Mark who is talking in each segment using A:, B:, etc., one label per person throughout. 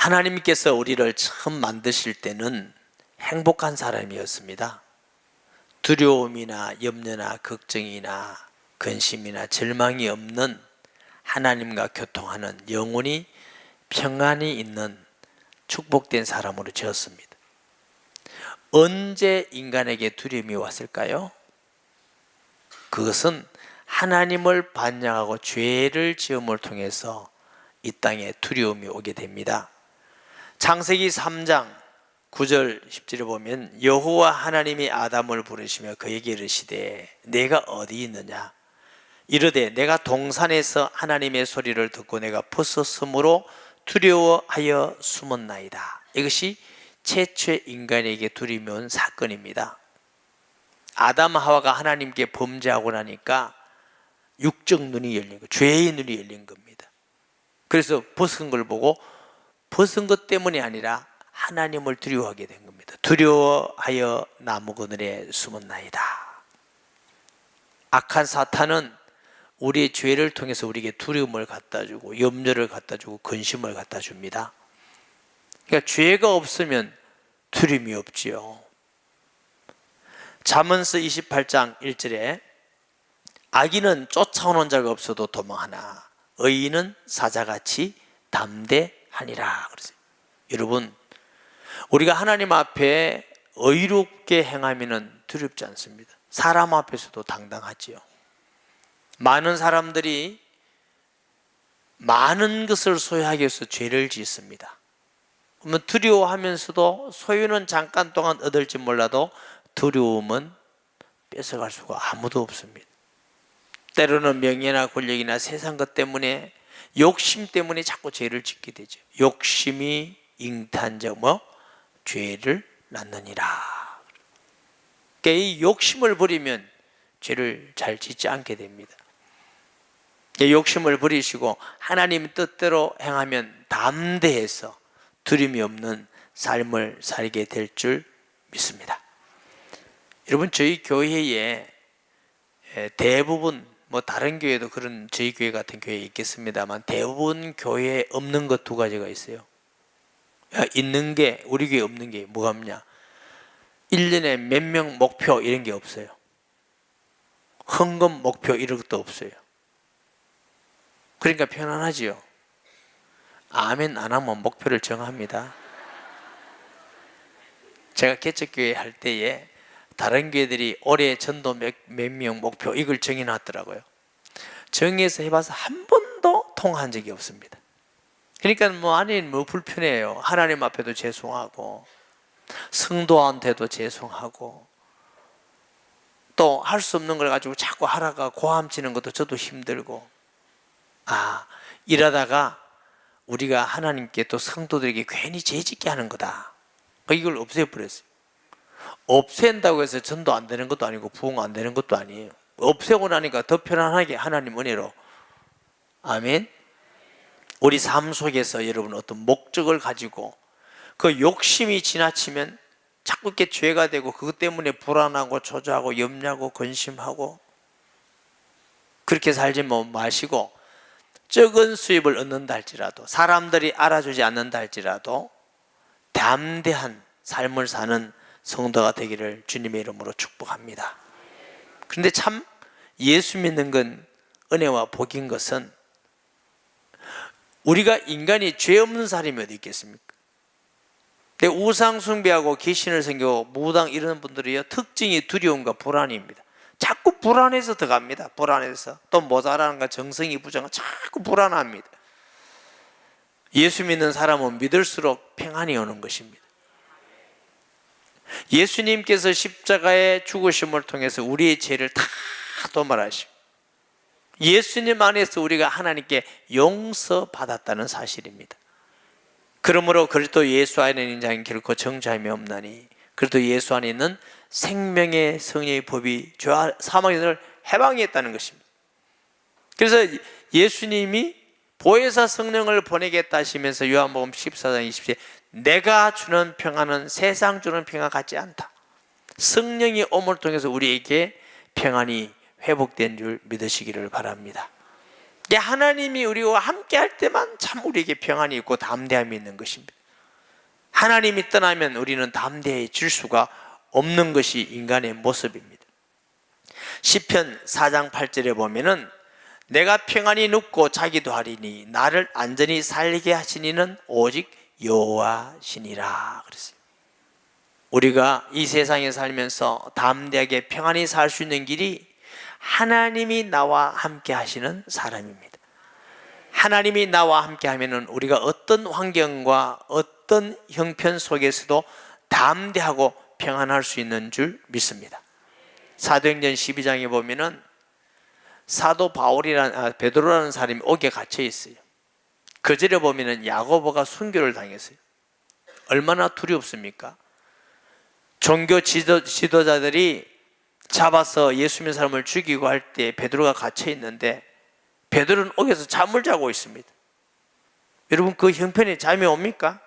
A: 하나님께서 우리를 처음 만드실 때는 행복한 사람이었습니다. 두려움이나 염려나 걱정이나 근심이나 절망이 없는, 하나님과 교통하는, 영원히 평안이 있는 축복된 사람으로 지었습니다. 언제 인간에게 두려움이 왔을까요? 그것은 하나님을 반역하고 죄를 지음을 통해서 이 땅에 두려움이 오게 됩니다. 창세기 3장 9절 10절에 보면 여호와 하나님이 아담을 부르시며 그에게 이르시되 내가 어디 있느냐 이르되 내가 동산에서 하나님의 소리를 듣고 내가 벗었으므로 두려워하여 숨었나이다. 이것이 최초의 인간에게 두려움이 온 사건입니다. 아담 하와가 하나님께 범죄하고 나니까 육적 눈이 열린 거예요. 죄의 눈이 열린 겁니다. 그래서 벗은 걸 보고 벗은 것 때문이 아니라 하나님을 두려워하게 된 겁니다. 두려워하여 나무 그늘에 숨었나이다. 악한 사탄은 우리의 죄를 통해서 우리에게 두려움을 갖다 주고 염려를 갖다 주고 근심을 갖다 줍니다. 그러니까 죄가 없으면 두려움이 없지요. 잠언서 28장 1절에 악인은 쫓아오는 자가 없어도 도망하나 의인은 사자같이 담대하니라 그랬어요. 여러분, 우리가 하나님 앞에 의롭게 행하면 두렵지 않습니다. 사람 앞에서도 당당하지요. 많은 사람들이 많은 것을 소유하기 위해서 죄를 짓습니다. 그러면 두려워하면서도 소유는 잠깐 동안 얻을지 몰라도 두려움은 뺏어갈 수가 아무도 없습니다. 때로는 명예나 권력이나 세상 것 때문에, 욕심 때문에 자꾸 죄를 짓게 되죠. 욕심이 잉태한 죄를 낳느니라. 그러니까 이 욕심을 버리면 죄를 잘 짓지 않게 됩니다. 욕심을 버리시고 하나님 뜻대로 행하면 담대해서 두려움이 없는 삶을 살게 될 줄 믿습니다. 여러분, 저희 교회에 대부분, 다른 교회도 그런 저희 교회 같은 교회 있겠습니다만 대부분 교회에 없는 것 두 가지가 있어요. 있는 게, 우리 교회에 없는 게 뭐가 없냐? 1년에 몇 명 목표 이런 게 없어요. 헌금 목표 이런 것도 없어요. 그러니까 편안하지요. 아멘 안 하면 목표를 정합니다. 제가 개척교회 할 때에 다른 교회들이 올해 전도 몇 명 목표 이걸 정해놨더라고요. 정해서 해봐서 한 번도 통한 적이 없습니다. 그러니까 아니 불편해요. 하나님 앞에도 죄송하고 성도한테도 죄송하고 또 할 수 없는 걸 가지고 자꾸 하라가 고함치는 것도 저도 힘들고, 이러다가 우리가 하나님께 또 성도들에게 괜히 죄짓게 하는 거다. 이걸 없애버렸어요. 없앤다고 해서 전도 안 되는 것도 아니고 부흥 안 되는 것도 아니에요. 없애고 나니까 더 편안하게 하나님 은혜로. 아멘. 우리 삶 속에서 여러분 어떤 목적을 가지고 그 욕심이 지나치면 자꾸 이렇게 죄가 되고 그것 때문에 불안하고 초조하고 염려하고 근심하고 그렇게 살지 마시고, 적은 수입을 얻는다 할지라도, 사람들이 알아주지 않는다 할지라도 담대한 삶을 사는 성도가 되기를 주님의 이름으로 축복합니다. 그런데 참 예수 믿는 건 은혜와 복인 것은, 우리가 인간이 죄 없는 사람이 어디 있겠습니까? 근데 우상 숭배하고 귀신을 섬기고 무당 이런 분들이요, 특징이 두려움과 불안입니다. 자꾸 불안해서 들어갑니다. 불안해서 또 모자라는가 정성이 부정한 자꾸 불안합니다. 예수 믿는 사람은 믿을수록 평안이 오는 것입니다. 예수님께서 십자가의 죽으심을 통해서 우리의 죄를 다 도말하시고 예수님 안에서 우리가 하나님께 용서받았다는 사실입니다. 그러므로 그리스도 예수 안에 있는 자는 결코 정죄함이 없나니 그리스도 예수 안에 있는 생명의 성령의 법이 죄와 사망을 해방했다는 것입니다. 그래서 예수님이 보혜사 성령을 보내겠다 하시면서 요한복음 14장 20절에 내가 주는 평안은 세상 주는 평안 같지 않다. 성령이 오므로 통해서 우리에게 평안이 회복된 줄 믿으시기를 바랍니다. 하나님이 우리와 함께 할 때만 참 우리에게 평안이 있고 담대함이 있는 것입니다. 하나님이 떠나면 우리는 담대해질 수가 없는 것이 인간의 모습입니다. 시편 4장 8절에 보면은 내가 평안히 눕고 자기도 하리니 나를 안전히 살게 하시니는 오직 여호와시니라 그랬어요. 우리가 이 세상에 살면서 담대하게 평안히 살 수 있는 길이 하나님이 나와 함께 하시는 사람입니다. 하나님이 나와 함께 하면은 우리가 어떤 환경과 어떤 형편 속에서도 담대하고 평안할 수 있는 줄 믿습니다. 사도행전 12장에 보면은 사도 베드로라는 사람이 옥에 갇혀 있어요. 그 절에 보면은 야고보가 순교를 당했어요. 얼마나 두렵습니까? 종교 지도자들이 잡아서 예수 믿는 사람을 죽이고 할 때 베드로가 갇혀 있는데 베드로는 옥에서 잠을 자고 있습니다. 여러분, 그 형편에 잠이 옵니까?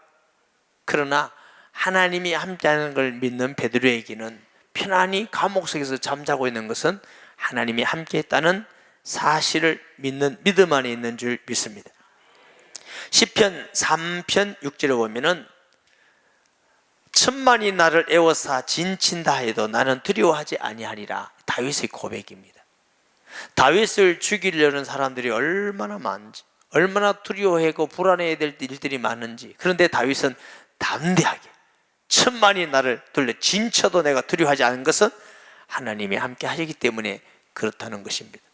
A: 그러나 하나님이 함께하는 걸 믿는 베드로에게는 편안히 감옥 속에서 잠자고 있는 것은 하나님이 함께했다는 사실을 믿는 믿음 안에 있는 줄 믿습니다. 시편 3편 6절에 보면은 천만이 나를 애워싸 진친다 해도 나는 두려워하지 아니하리라. 다윗의 고백입니다. 다윗을 죽이려는 사람들이 얼마나 많은지, 얼마나 두려워하고 불안해야 될 일들이 많은지. 그런데 다윗은 담대하게 천만이 나를 둘러 진쳐도 내가 두려워하지 않은 것은 하나님이 함께 하시기 때문에 그렇다는 것입니다.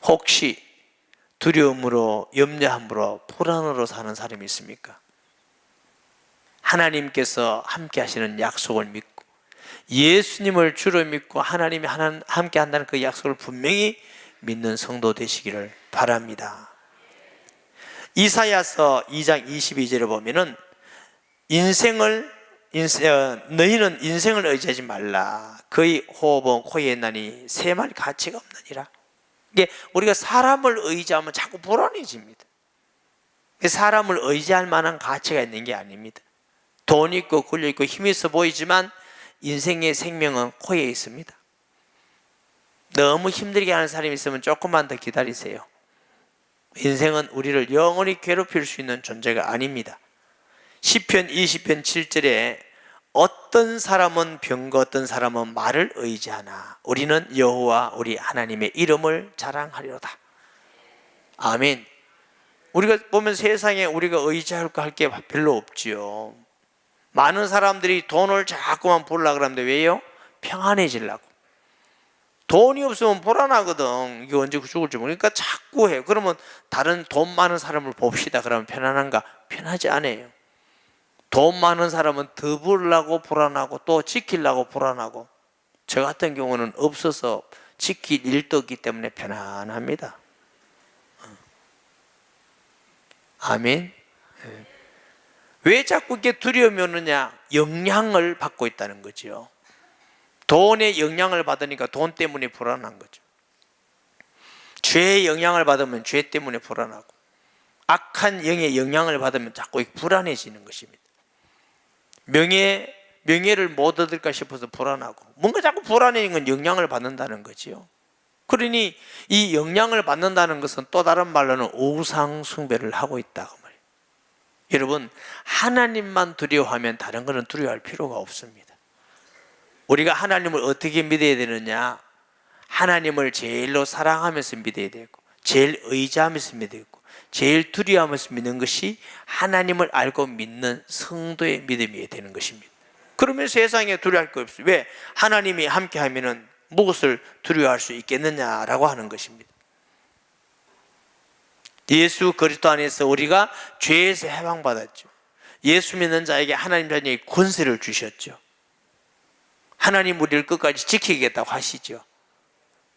A: 혹시 두려움으로, 염려함으로, 불안으로 사는 사람이 있습니까? 하나님께서 함께 하시는 약속을 믿고 예수님을 주로 믿고 하나님이 함께 한다는 그 약속을 분명히 믿는 성도 되시기를 바랍니다. 이사야서 2장 22절에 보면은 너희는 인생을 의지하지 말라. 그의 호흡은 코에 나니 새말 가치가 없느니라. 이게 우리가 사람을 의지하면 자꾸 불안해집니다. 사람을 의지할 만한 가치가 있는 게 아닙니다. 돈 있고 권력 있고 힘 있어 보이지만 인생의 생명은 코에 있습니다. 너무 힘들게 하는 사람이 있으면 조금만 더 기다리세요. 인생은 우리를 영원히 괴롭힐 수 있는 존재가 아닙니다. 시편 20편 7절에 어떤 사람은 병거 어떤 사람은 말을 의지하나 우리는 여호와 우리 하나님의 이름을 자랑하리로다. 아멘. 우리가 보면 세상에 우리가 의지할 게 별로 없지요. 많은 사람들이 돈을 자꾸만 벌려고 그러는데 왜요? 평안해지려고. 돈이 없으면 불안하거든. 이게 언제 죽을지 모르니까 자꾸 해요. 그러면 다른 돈 많은 사람을 봅시다. 그러면 편안한가? 편하지 않아요. 돈 많은 사람은 더 벌려고 불안하고 또 지키려고 불안하고, 저 같은 경우는 없어서 지킬 일도 없기 때문에 편안합니다. 아멘. 왜 자꾸 이렇게 두려움이 오느냐? 영향을 받고 있다는 거죠. 돈의 영향을 받으니까 돈 때문에 불안한 거죠. 죄의 영향을 받으면 죄 때문에 불안하고, 악한 영의 영향을 받으면 자꾸 불안해지는 것입니다. 명예를 못 얻을까 싶어서 불안하고, 뭔가 자꾸 불안해지는 건 영향을 받는다는 거지요. 그러니 이 영향을 받는다는 것은 또 다른 말로는 우상 숭배를 하고 있다고 말이에요. 여러분, 하나님만 두려워하면 다른 것은 두려워할 필요가 없습니다. 우리가 하나님을 어떻게 믿어야 되느냐? 하나님을 제일로 사랑하면서 믿어야 되고, 제일 의지하면서 믿어야 되고, 제일 두려워하면서 믿는 것이 하나님을 알고 믿는 성도의 믿음이 되는 것입니다. 그러면 세상에 두려워할 거 없어요. 왜? 하나님이 함께 하면은 무엇을 두려워할 수 있겠느냐라고 하는 것입니다. 예수 그리스도 안에서 우리가 죄에서 해방받았죠. 예수 믿는 자에게 하나님 자녀의 권세를 주셨죠. 하나님 우리를 끝까지 지키겠다고 하시죠.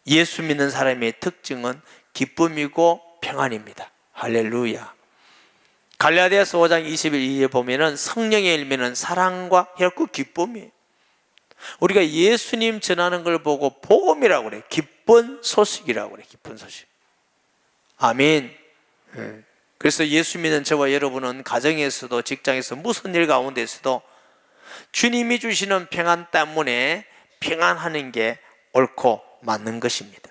A: 예수 믿는 사람의 특징은 기쁨이고 평안입니다. 할렐루야. 갈라디아서 5장 21절에 보면은 성령의 열매는 사랑과 혈구 기쁨이에요. 우리가 예수님 전하는 걸 보고 복음이라고 그래요. 기쁜 소식이라고 그래요. 기쁜 소식. 아멘. 그래서 예수 믿는 저와 여러분은 가정에서도 직장에서 무슨 일 가운데서도 주님이 주시는 평안 때문에 평안하는 게 옳고 맞는 것입니다.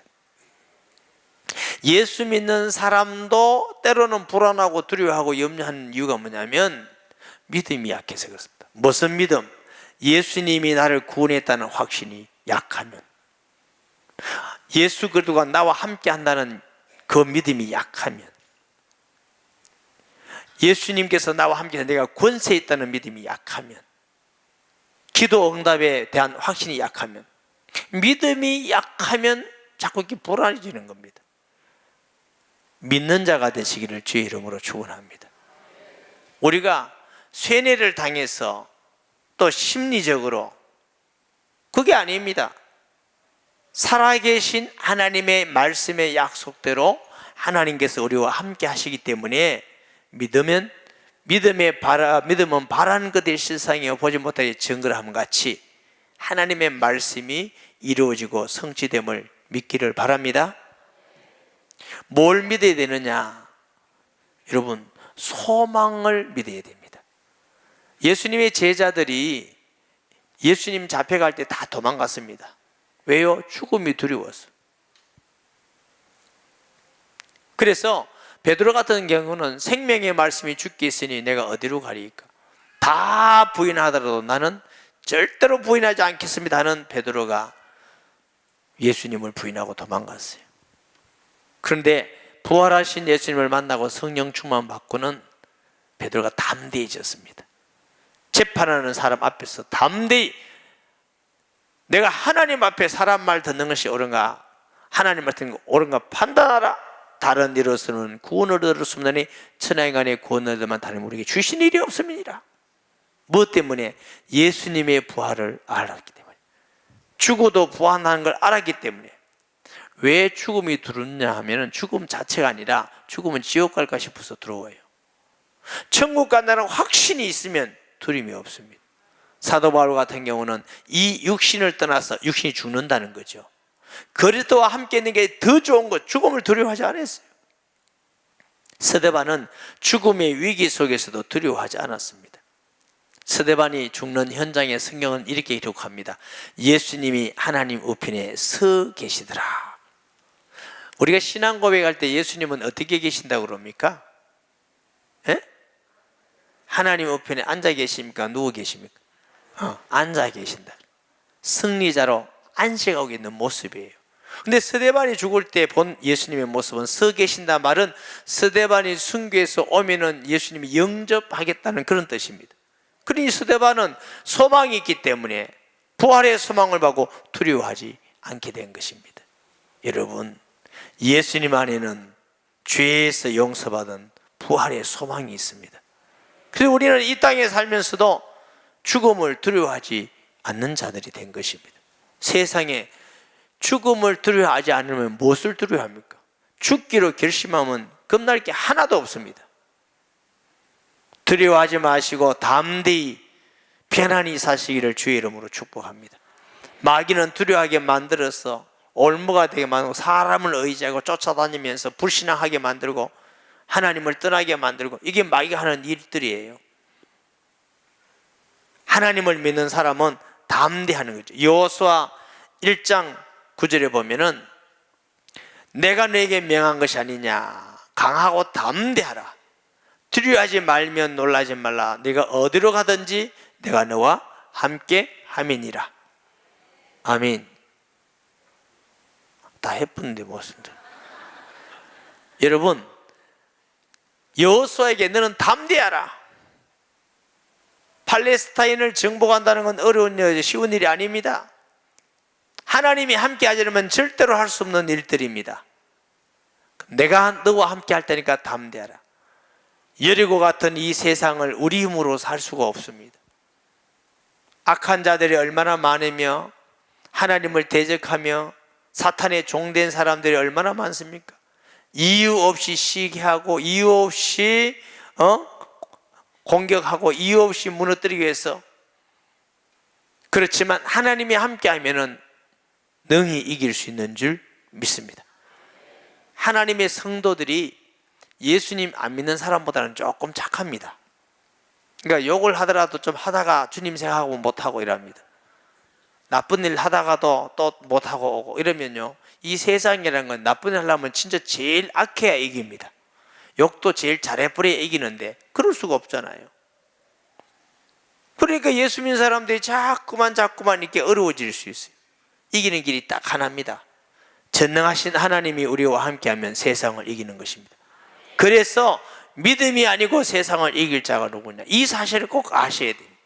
A: 예수 믿는 사람도 때로는 불안하고 두려워하고 염려하는 이유가 뭐냐면 믿음이 약해서 그렇습니다. 무슨 믿음? 예수님이 나를 구원했다는 확신이 약하면, 예수 그리스도가 나와 함께 한다는 그 믿음이 약하면, 예수님께서 나와 함께 내가 권세 있다는 믿음이 약하면, 기도 응답에 대한 확신이 약하면, 믿음이 약하면 자꾸 이렇게 불안해지는 겁니다. 믿는 자가 되시기를 주의 이름으로 축원합니다. 우리가 쇠뇌를 당해서 또 심리적으로, 그게 아닙니다. 살아계신 하나님의 말씀의 약속대로 하나님께서 우리와 함께 하시기 때문에 믿음은 바라는 것들이 실상이요 보지 못하게 증거를 함 같이 하나님의 말씀이 이루어지고 성취됨을 믿기를 바랍니다. 뭘 믿어야 되느냐? 여러분, 소망을 믿어야 됩니다. 예수님의 제자들이 예수님 잡혀갈 때 다 도망갔습니다. 왜요? 죽음이 두려워서. 그래서 베드로 같은 경우는 생명의 말씀이 주께 있으니 내가 어디로 가리까? 다 부인하더라도 나는 절대로 부인하지 않겠습니다 하는 베드로가 예수님을 부인하고 도망갔어요. 그런데 부활하신 예수님을 만나고 성령 충만 받고는 베드로가 담대해졌습니다. 재판하는 사람 앞에서 담대히, 내가 하나님 앞에 사람 말 듣는 것이 옳은가, 하나님 말 듣는 거 옳은가 판단하라. 다른 일로서는 구원을 얻을 수 없나니 천하인간의 구원을 얻으면 다른 우리에게 주신 일이 없음이니라. 무엇 때문에? 예수님의 부활을 알았기 때문에, 죽어도 부활하는 걸 알았기 때문에. 왜 죽음이 두렵냐 하면 죽음 자체가 아니라 죽음은 지옥 갈까 싶어서 두려워요. 천국 간다는 확신이 있으면 두려움이 없습니다. 사도 바울 같은 경우는 이 육신을 떠나서 육신이 죽는다는 거죠. 그리스도와 함께 있는 게 더 좋은 것, 죽음을 두려워하지 않았어요. 스데반은 죽음의 위기 속에서도 두려워하지 않았습니다. 스데반이 죽는 현장에 성경은 이렇게 기록합니다. 예수님이 하나님 우편에 서 계시더라. 우리가 신앙 고백할 때 예수님은 어떻게 계신다고 그럽니까? 에? 하나님 우편에 앉아 계십니까? 누워 계십니까? 앉아 계신다. 승리자로 안식하고 있는 모습이에요. 근데 스데반이 죽을 때 본 예수님의 모습은 서 계신다 말은 스데반이 순교해서 오면은 예수님이 영접하겠다는 그런 뜻입니다. 그러니 스데반은 소망이 있기 때문에 부활의 소망을 받고 두려워하지 않게 된 것입니다. 여러분, 예수님 안에는 죄에서 용서받은 부활의 소망이 있습니다. 그래서 우리는 이 땅에 살면서도 죽음을 두려워하지 않는 자들이 된 것입니다. 세상에 죽음을 두려워하지 않으면 무엇을 두려워합니까? 죽기로 결심하면 겁날 게 하나도 없습니다. 두려워하지 마시고 담대히 편안히 사시기를 주의 이름으로 축복합니다. 마귀는 두려워하게 만들어서 올무가 되게 만들고 사람을 의지하고 쫓아다니면서 불신앙하게 만들고 하나님을 떠나게 만들고, 이게 마귀가 하는 일들이에요. 하나님을 믿는 사람은 담대하는 거죠. 여호수아 1장 9절에 보면은 내가 너에게 명한 것이 아니냐, 강하고 담대하라. 두려워하지 말면 놀라지 말라. 네가 어디로 가든지 내가 너와 함께 함이니라. 아멘. 다 해쁜데 무슨. 여러분, 여호수아에게 너는 담대하라. 팔레스타인을 정복한다는 건 어려운 일, 쉬운 일이 아닙니다. 하나님이 함께 하려면 절대로 할 수 없는 일들입니다. 내가 너와 함께 할 테니까 담대하라. 여리고 같은 이 세상을 우리 힘으로 살 수가 없습니다. 악한 자들이 얼마나 많으며 하나님을 대적하며 사탄의 종된 사람들이 얼마나 많습니까? 이유 없이 시기하고 이유 없이 공격하고 이유 없이 무너뜨리기 위해서. 그렇지만 하나님이 함께 하면은 능히 이길 수 있는 줄 믿습니다. 하나님의 성도들이 예수님 안 믿는 사람보다는 조금 착합니다. 그러니까 욕을 하더라도 좀 하다가 주님 생각하고 못하고 이랍니다. 나쁜 일 하다가도 또 못하고 오고 이러면요, 이 세상이라는 건 나쁜 일 하려면 진짜 제일 악해야 이깁니다. 욕도 제일 잘해버려야 이기는데 그럴 수가 없잖아요. 그러니까 예수 믿는 사람들이 자꾸만 이렇게 어려워질 수 있어요. 이기는 길이 딱 하나입니다. 전능하신 하나님이 우리와 함께하면 세상을 이기는 것입니다. 그래서 믿음이 아니고 세상을 이길 자가 누구냐, 이 사실을 꼭 아셔야 됩니다.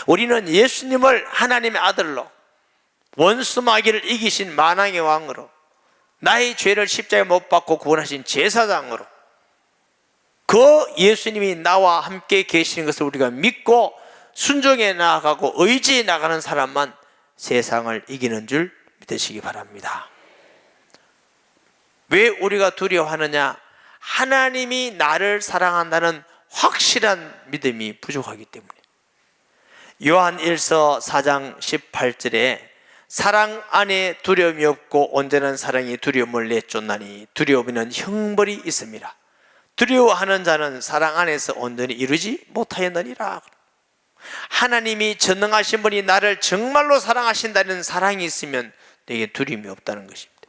A: 우리는 예수님을 하나님의 아들로, 원수 마귀를 이기신 만왕의 왕으로, 나의 죄를 십자가에 못 박고 구원하신 제사장으로, 그 예수님이 나와 함께 계시는 것을 우리가 믿고 순종해 나아가고 의지해 나가는 사람만 세상을 이기는 줄 믿으시기 바랍니다. 왜 우리가 두려워하느냐? 하나님이 나를 사랑한다는 확실한 믿음이 부족하기 때문에. 요한 1서 4장 18절에 사랑 안에 두려움이 없고 온전한 사랑이 두려움을 내쫓나니 두려움에는 형벌이 있습니다. 두려워하는 자는 사랑 안에서 온전히 이루지 못하였느니라. 하나님이 전능하신 분이 나를 정말로 사랑하신다는 사랑이 있으면 내게 두려움이 없다는 것입니다.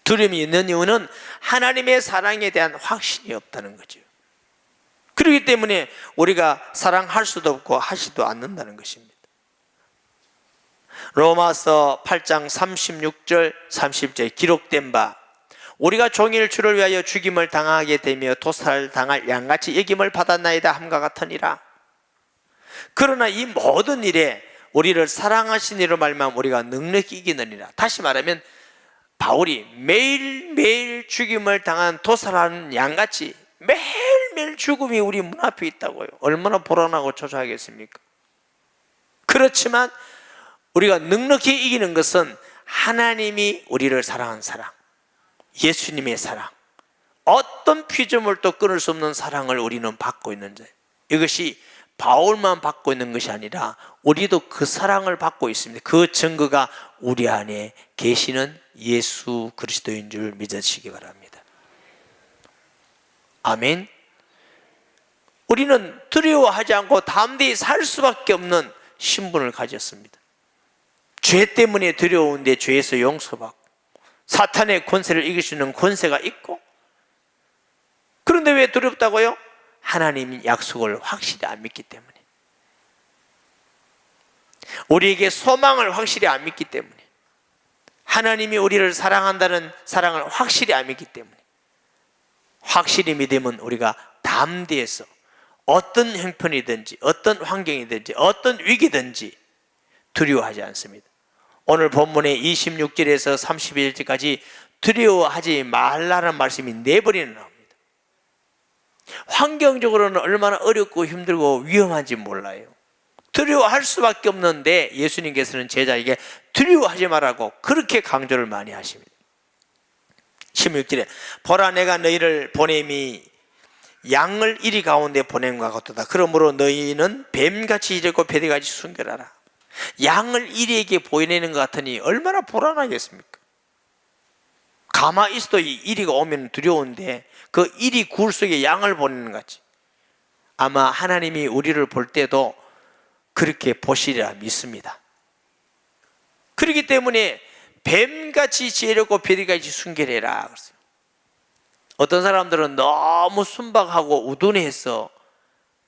A: 두려움이 있는 이유는 하나님의 사랑에 대한 확신이 없다는 거죠. 그렇기 때문에 우리가 사랑할 수도 없고 하지도 않는다는 것입니다. 로마서 8장 36절 30절에 기록된 바 우리가 종일 주를 위하여 죽임을 당하게 되며 도살당할 양같이 여김을 받았나이다 함과 같으니라. 그러나 이 모든 일에 우리를 사랑하신 이로 말미암아 우리가 넉넉히 이기느니라. 다시 말하면 바울이 매일매일 죽임을 당한 도살하는 양같이 매일매일 죽음이 우리 문 앞에 있다고요. 얼마나 불안하고 초조하겠습니까? 그렇지만 우리가 넉넉히 이기는 것은 하나님이 우리를 사랑한 사랑, 예수님의 사랑, 어떤 피조물도 끊을 수 없는 사랑을 우리는 받고 있는 자예요. 이것이 바울만 받고 있는 것이 아니라 우리도 그 사랑을 받고 있습니다. 그 증거가 우리 안에 계시는 예수 그리스도인 줄 믿으시기 바랍니다. 아멘. 우리는 두려워하지 않고 담대히 살 수밖에 없는 신분을 가졌습니다. 죄 때문에 두려운데 죄에서 용서받고 사탄의 권세를 이길 수 있는 권세가 있고, 그런데 왜 두렵다고요? 하나님 약속을 확실히 안 믿기 때문에, 우리에게 소망을 확실히 안 믿기 때문에, 하나님이 우리를 사랑한다는 사랑을 확실히 안 믿기 때문에, 확실히 믿으면 우리가 담대해서 어떤 형편이든지 어떤 환경이든지 어떤 위기든지 두려워하지 않습니다. 오늘 본문의 26절에서 31절까지 두려워하지 말라는 말씀이 4번이나 나옵니다. 환경적으로는 얼마나 어렵고 힘들고 위험한지 몰라요. 두려워할 수밖에 없는데 예수님께서는 제자에게 두려워하지 말라고 그렇게 강조를 많이 하십니다. 16절에 보라 내가 너희를 보냄이 양을 이리 가운데 보냄과 같도다. 그러므로 너희는 뱀같이 이르고 베리같이 순결하라. 양을 이리에게 보내는 것 같으니 얼마나 불안하겠습니까? 가만히 있어도 이 이리가 오면 두려운데 그 이리 굴 속에 양을 보내는 것 같이 아마 하나님이 우리를 볼 때도 그렇게 보시리라 믿습니다. 그렇기 때문에 뱀같이 지혜롭고 베리같이 순결해라 그랬어요. 어떤 사람들은 너무 순박하고 우둔해서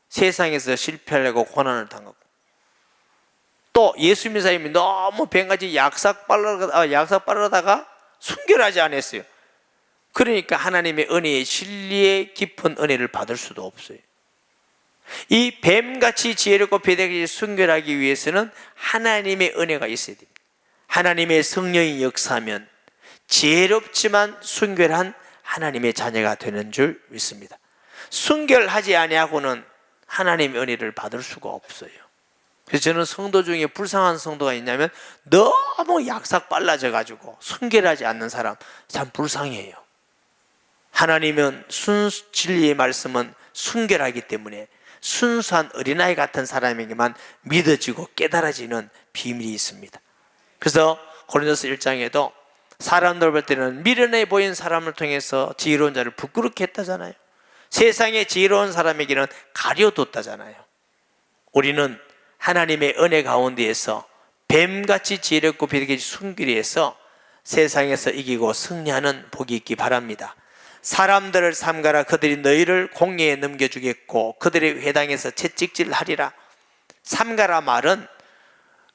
A: 세상에서 실패하려고 고난을 당하고, 또 예수 믿는 사람이 너무 뱀같이 약삭 빠르다가 순결하지 않았어요. 그러니까 하나님의 은혜의 진리의 깊은 은혜를 받을 수도 없어요. 이 뱀같이 지혜롭고 베리같이 순결하기 위해서는 하나님의 은혜가 있어야 됩니다. 하나님의 성령이 역사하면 지혜롭지만 순결한 하나님의 자녀가 되는 줄 믿습니다. 순결하지 아니하고는 하나님의 은혜를 받을 수가 없어요. 그래서 저는 성도 중에 불쌍한 성도가 있냐면 너무 약삭 빨라져 가지고 순결하지 않는 사람 참 불쌍해요. 하나님은 진리의 말씀은 순결하기 때문에 순수한 어린아이 같은 사람에게만 믿어지고 깨달아지는 비밀이 있습니다. 그래서 고린도서 1장에도 사람들 볼 때는 미련해 보인 사람을 통해서 지혜로운 자를 부끄럽게 했다잖아요. 세상에 지혜로운 사람에게는 가려뒀다잖아요. 우리는 하나님의 은혜 가운데에서 뱀같이 지혜롭고 베리같이 순결히 해서 세상에서 이기고 승리하는 복이 있기 바랍니다. 사람들을 삼가라. 그들이 너희를 공회에 넘겨주겠고 그들의 회당에서 채찍질하리라. 삼가라 말은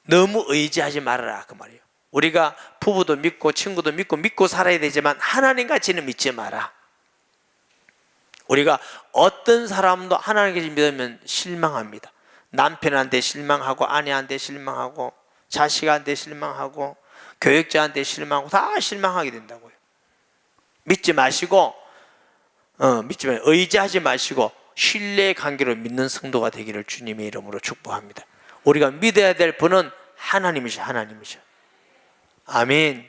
A: 너무 의지하지 말아라 그 말이에요. 우리가 부부도 믿고 친구도 믿고 살아야 되지만 하나님같이는 믿지 마라. 우리가 어떤 사람도 하나님께 믿으면 실망합니다. 남편한테 실망하고 아내한테 실망하고 자식한테 실망하고 교육자한테 실망하고 다 실망하게 된다고요. 믿지 마시고 의지하지 마시고 신뢰의 관계로 믿는 성도가 되기를 주님의 이름으로 축복합니다. 우리가 믿어야 될 분은 하나님이셔. 아멘.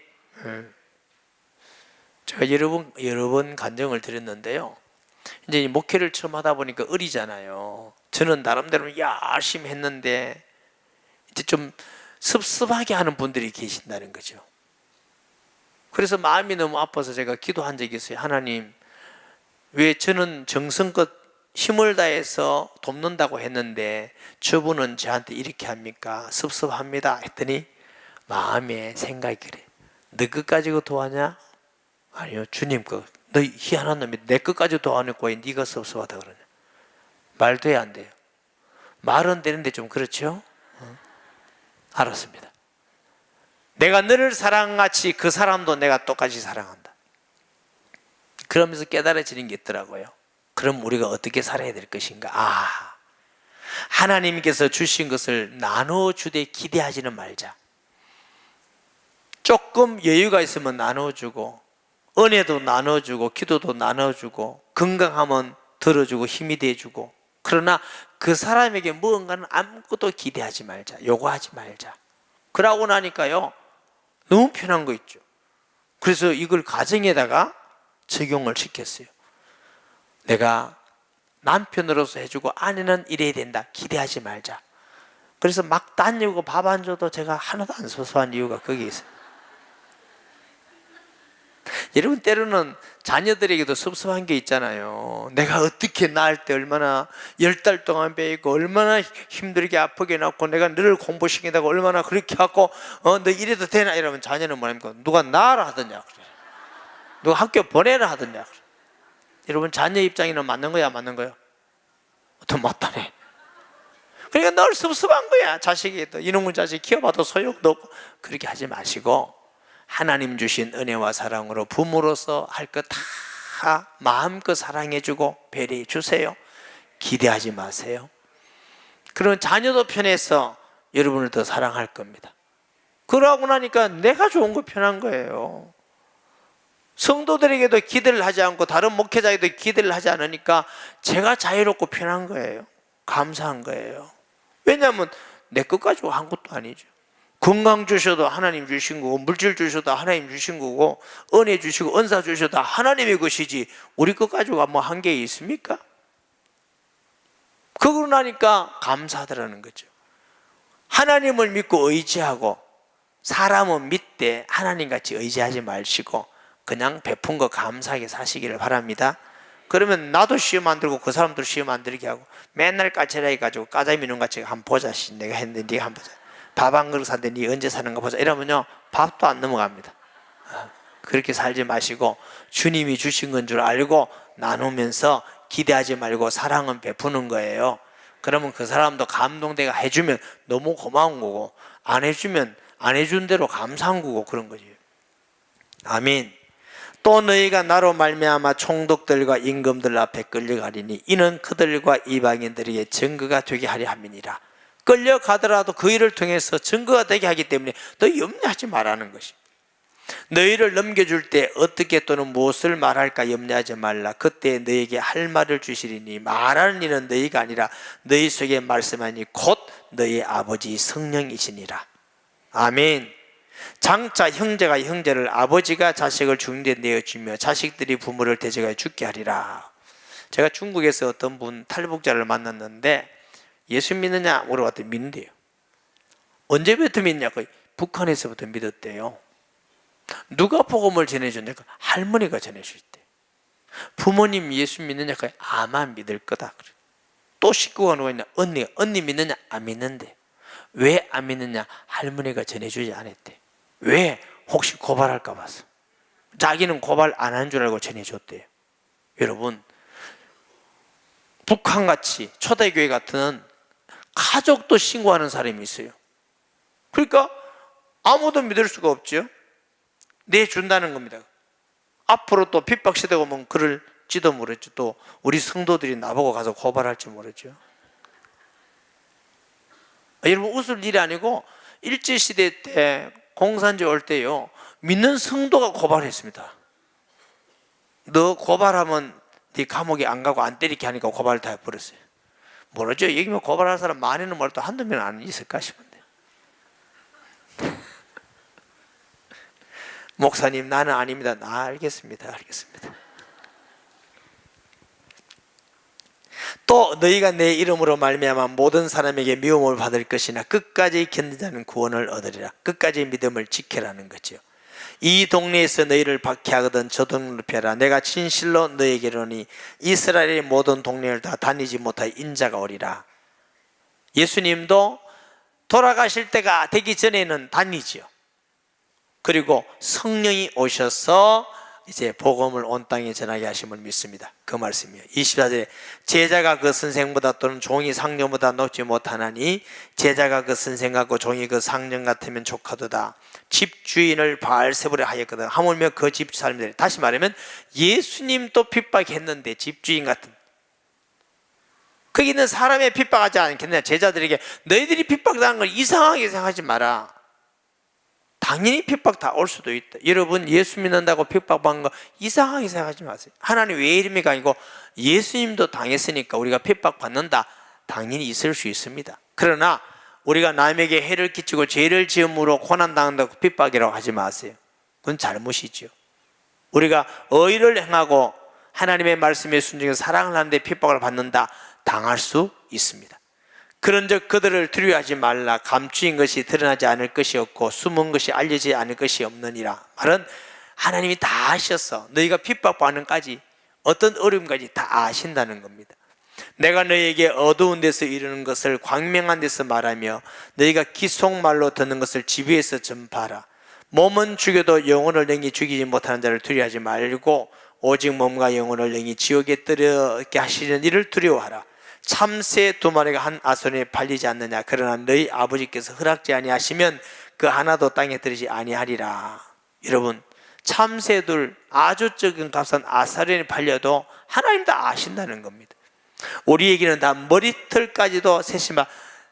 A: 제가 여러 번 간증을 드렸는데요, 이제 목회를 처음 하다 보니까 어리잖아요. 저는 나름대로 열심히 했는데 이제 좀 섭섭하게 하는 분들이 계신다는 거죠. 그래서 마음이 너무 아파서 제가 기도한 적이 있어요. 하나님, 왜 저는 정성껏 힘을 다해서 돕는다고 했는데 저분은 저한테 이렇게 합니까? 섭섭합니다 했더니 마음에 생각이 그래. 너 것 가지고 도와냐? 아니요, 주님 거. 너 희한한 놈이 내 것 가지고 도와놓고 왜 네가 섭섭하다 그러냐? 말도 해야 안 돼요. 말은 되는데 좀 그렇죠? 알았습니다. 내가 너를 사랑같이 그 사람도 내가 똑같이 사랑한다. 그러면서 깨달아지는 게 있더라고요. 그럼 우리가 어떻게 살아야 될 것인가? 하나님께서 주신 것을 나눠주되 기대하지는 말자. 조금 여유가 있으면 나눠주고, 은혜도 나눠주고, 기도도 나눠주고, 건강하면 들어주고 힘이 돼주고, 그러나 그 사람에게 무언가는 아무것도 기대하지 말자. 요구하지 말자. 그러고 나니까요, 너무 편한 거 있죠. 그래서 이걸 가정에다가 적용을 시켰어요. 내가 남편으로서 해주고 아내는 이래야 된다. 기대하지 말자. 그래서 막 다니고 밥 안 줘도 제가 하나도 안 섭섭한 이유가 거기에 있어요. 여러분, 때로는 자녀들에게도 섭섭한 게 있잖아요. 내가 어떻게 낳을 때 얼마나 10달 동안 배이고 얼마나 힘들게 아프게 낳고 내가 너를 공부시킨다고 얼마나 그렇게 하고 너 이래도 되나 이러면 자녀는 뭐랍니까? 누가 낳으라 하더냐 그래. 누가 학교 보내라 하더냐 그래. 여러분, 자녀 입장에는 맞는 거야, 안 맞는 거야? 어떤 맞다네. 그러니까 늘 섭섭한 거야. 자식이 또 이놈의 자식 키워봐도 소용도 없고. 그렇게 하지 마시고 하나님 주신 은혜와 사랑으로 부모로서 할 것 다 마음껏 사랑해주고 배려해 주세요. 기대하지 마세요. 그러면 자녀도 편해서 여러분을 더 사랑할 겁니다. 그러고 나니까 내가 좋은 거 편한 거예요. 성도들에게도 기대를 하지 않고 다른 목회자에게도 기대를 하지 않으니까 제가 자유롭고 편한 거예요. 감사한 거예요. 왜냐하면 내 것 가지고 한 것도 아니죠. 건강 주셔도 하나님 주신 거고, 물질 주셔도 하나님 주신 거고, 은혜 주시고 은사 주셔도 하나님의 것이지 우리 것 가지고 뭐 한 게 있습니까? 그러고 나니까 감사하더라는 거죠. 하나님을 믿고 의지하고 사람은 믿되 하나님같이 의지하지 마시고 그냥 베푼 거 감사하게 사시기를 바랍니다. 그러면 나도 시험 안 들고 그 사람도 시험 안 들게 하고 맨날 까칠하게 가지고 까자미 눈 같이 한번 보자. 내가 했는데 네가 한번 보자. 밥 한 그릇 샀는데 네 언제 사는가 보자. 이러면요 밥도 안 넘어갑니다. 그렇게 살지 마시고 주님이 주신 건 줄 알고 나누면서 기대하지 말고 사랑은 베푸는 거예요. 그러면 그 사람도 감동되게 해주면 너무 고마운 거고, 안 해주면 안 해준 대로 감사한 거고 그런 거지. 아멘. 또 너희가 나로 말미암아 총독들과 임금들 앞에 끌려가리니 이는 그들과 이방인들에게 증거가 되게 하려 함이니라. 끌려가더라도 그 일을 통해서 증거가 되게 하기 때문에 너 염려하지 말라는 것이. 너희를 넘겨줄 때 어떻게 또는 무엇을 말할까 염려하지 말라. 그때 너희에게 할 말을 주시리니 말하는 이는 너희가 아니라 너희 속에 말씀하니 곧 너희 아버지 성령이시니라. 아멘. 장차 형제가 형제를, 아버지가 자식을 죽는 데 내어주며 자식들이 부모를 대적하여 죽게 하리라. 제가 중국에서 어떤 분 탈북자를 만났는데 예수 믿느냐 물어봤더니 믿는데요. 언제부터 믿냐고. 북한에서부터 믿었대요. 누가 복음을 전해줬냐고. 할머니가 전해줬대. 부모님 예수 믿느냐고. 아마 믿을 거다. 또 식구가 누가 있냐. 언니 믿느냐. 안 믿는데. 왜 안 믿느냐. 할머니가 전해주지 않았대. 왜? 혹시 고발할까 봐서. 자기는 고발 안 한 줄 알고 전해줬대요. 여러분, 북한같이 초대교회 같은 가족도 신고하는 사람이 있어요. 그러니까 아무도 믿을 수가 없죠. 내준다는 겁니다. 앞으로 또 핍박시대가 오면 그럴지도 모르죠. 또 우리 성도들이 나보고 가서 고발할지 모르죠. 여러분, 웃을 일이 아니고 일제시대 때 공산주의 올 때요, 믿는 성도가 고발했습니다. 너 고발하면 네 감옥에 안 가고 안 때리게 하니까 고발을 다 해버렸어요. 모르죠. 여기면 고발할 사람 많이는 몰라도 한두 명 안 있을까 싶은데. 목사님, 나는 아닙니다. 알겠습니다. 또 너희가 내 이름으로 말미암아 모든 사람에게 미움을 받을 것이나 끝까지 견디자는 구원을 얻으리라. 끝까지 믿음을 지켜라는 거죠. 이 동네에서 너희를 박해하거든 저 동네로 피하라. 내가 진실로 너희에게 이르노니 이스라엘의 모든 동네를 다 다니지 못할 인자가 오리라. 예수님도 돌아가실 때가 되기 전에는 다니지요. 그리고 성령이 오셔서 이제 복음을 온 땅에 전하게 하심을 믿습니다. 그 말씀이에요. 24절에 제자가 그 선생보다 또는 종이 상령보다 높지 못하나니 제자가 그 선생하고 종이 그 상령 같으면 족하도다. 집 주인을 바알세불에 하였거든. 하물며 그 집 사람들이, 다시 말하면 예수님도 핍박했는데 집주인 같은, 거기 있는 사람의 핍박하지 않겠느냐. 제자들에게 너희들이 핍박당한 걸 이상하게 생각하지 마라. 당연히 핍박 다 올 수도 있다. 여러분, 예수 믿는다고 핍박받는 거 이상하게 생각하지 마세요. 하나님 왜 이름이가 아니고 예수님도 당했으니까 우리가 핍박받는다, 당연히 있을 수 있습니다. 그러나 우리가 남에게 해를 끼치고 죄를 지음으로 고난당한다고 핍박이라고 하지 마세요. 그건 잘못이죠. 우리가 의를 행하고 하나님의 말씀에 순종해서 사랑을 하는데 핍박을 받는다, 당할 수 있습니다. 그런즉 그들을 두려워하지 말라. 감추인 것이 드러나지 않을 것이 없고 숨은 것이 알려지지 않을 것이 없느니라. 말은 하나님이 다 아셨어. 너희가 핍박받는까지, 어떤 어려움까지 다 아신다는 겁니다. 내가 너희에게 어두운 데서 이르는 것을 광명한 데서 말하며 너희가 기속말로 듣는 것을 지배에서 전파하라. 몸은 죽여도 영혼을 능히 죽이지 못하는 자를 두려워하지 말고 오직 몸과 영혼을 능히 지옥에 떨어지게 하시는 이를 두려워하라. 참새 두 마리가 한 아손에 팔리지 않느냐. 그러나 너희 아버지께서 허락지 아니하시면 그 하나도 땅에 들이지 아니하리라. 여러분, 참새들 아주 적은 값은 아사론에 팔려도 하나님 다 아신다는 겁니다. 우리에게는 다 머리털까지도 세심하.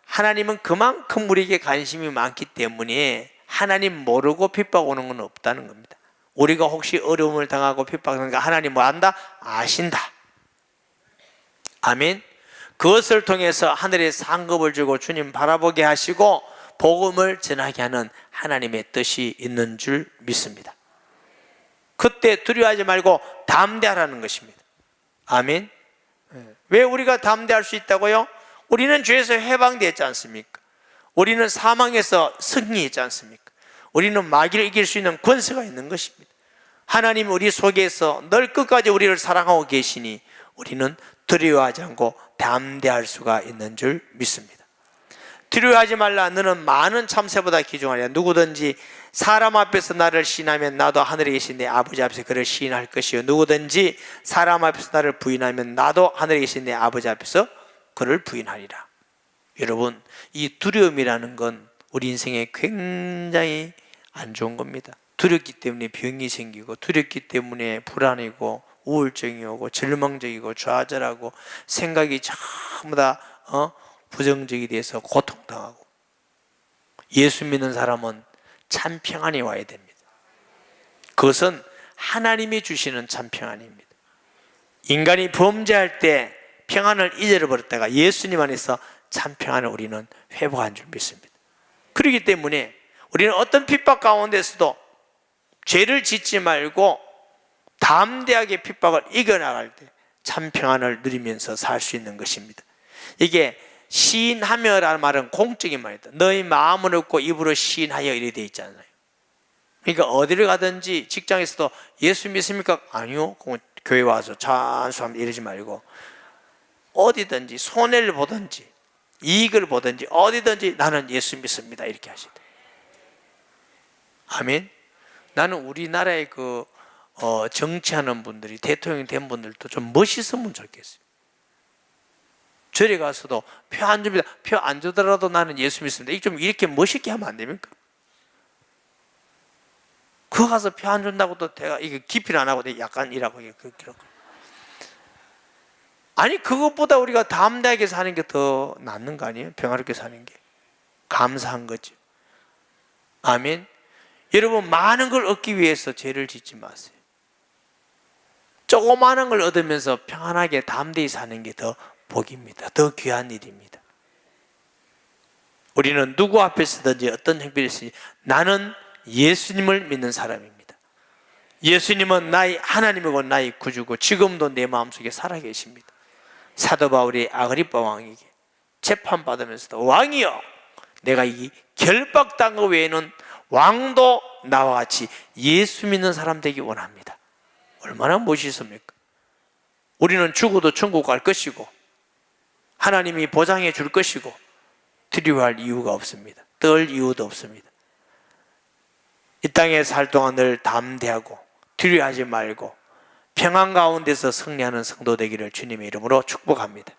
A: 하나님은 그만큼 우리에게 관심이 많기 때문에 하나님 모르고 핍박 오는 건 없다는 겁니다. 우리가 혹시 어려움을 당하고 핍박하는 거 하나님 뭐 안다? 아신다. 아멘. 그것을 통해서 하늘에 상급을 주고 주님 바라보게 하시고 복음을 전하게 하는 하나님의 뜻이 있는 줄 믿습니다. 그때 두려워하지 말고 담대하라는 것입니다. 아멘. 왜 우리가 담대할 수 있다고요? 우리는 죄에서 해방되었지 않습니까? 우리는 사망에서 승리했지 않습니까? 우리는 마귀를 이길 수 있는 권세가 있는 것입니다. 하나님 우리 속에서 늘 끝까지 우리를 사랑하고 계시니 우리는 두려워하지 않고 담대할 수가 있는 줄 믿습니다. 두려워하지 말라. 너는 많은 참새보다 귀중하냐. 누구든지 사람 앞에서 나를 시인하면 나도 하늘에 계신 내 아버지 앞에서 그를 시인할 것이요 누구든지 사람 앞에서 나를 부인하면 나도 하늘에 계신 내 아버지 앞에서 그를 부인하리라. 여러분, 이 두려움이라는 건 우리 인생에 굉장히 안 좋은 겁니다. 두렵기 때문에 병이 생기고 두렵기 때문에 불안이고 우울증이 오고 절망적이고 좌절하고 생각이 전부 다 부정적이 돼서 고통당하고. 예수 믿는 사람은 참 평안이 와야 됩니다. 그것은 하나님이 주시는 참 평안입니다. 인간이 범죄할 때 평안을 잊어버렸다가 예수님 안에서 참 평안을 우리는 회복한 줄 믿습니다. 그렇기 때문에 우리는 어떤 핍박 가운데서도 죄를 짓지 말고 담대하게 핍박을 이겨나갈 때 참 평안을 누리면서 살 수 있는 것입니다. 이게 시인하며라는 말은 공적인 말이다. 너희 마음을 얻고 입으로 시인하여 이래 되어 있잖아요. 그러니까 어디를 가든지 직장에서도 예수 믿습니까? 아니요. 교회 와서 찬수하면 이러지 말고 어디든지 손해를 보든지 이익을 보든지 어디든지 나는 예수 믿습니다 이렇게 하시다. 아멘. 나는 우리나라의 정치하는 분들이, 대통령이 된 분들도 좀 멋있으면 좋겠어요. 절에 가서도 표 안 줍니다. 표 안 주더라도 나는 예수 믿습니다. 좀 이렇게 멋있게 하면 안 됩니까? 그거 가서 표 안 준다고 또 내가 이게 기피를 안 하고 약간 이라고 그렇게. 아니 그것보다 우리가 담대하게 사는 게 더 낫는 거 아니에요? 평화롭게 사는 게. 감사한 거죠. 아멘. 여러분 많은 걸 얻기 위해서 죄를 짓지 마세요. 조그마한 걸 얻으면서 평안하게 담대히 사는 게 더 복입니다. 더 귀한 일입니다. 우리는 누구 앞에서든지 어떤 형편이 있으니 나는 예수님을 믿는 사람입니다. 예수님은 나의 하나님이고 나의 구주고 지금도 내 마음속에 살아계십니다. 사도 바울이 아그리빠 왕에게 재판받으면서도 왕이여 내가 이 결박당한 것 외에는 왕도 나와 같이 예수 믿는 사람 되기 원합니다. 얼마나 멋있습니까? 우리는 죽어도 천국 갈 것이고 하나님이 보장해 줄 것이고 두려워할 이유가 없습니다. 떨 이유도 없습니다. 이 땅에 살 동안 늘 담대하고 두려워하지 말고 평안 가운데서 승리하는 성도 되기를 주님의 이름으로 축복합니다.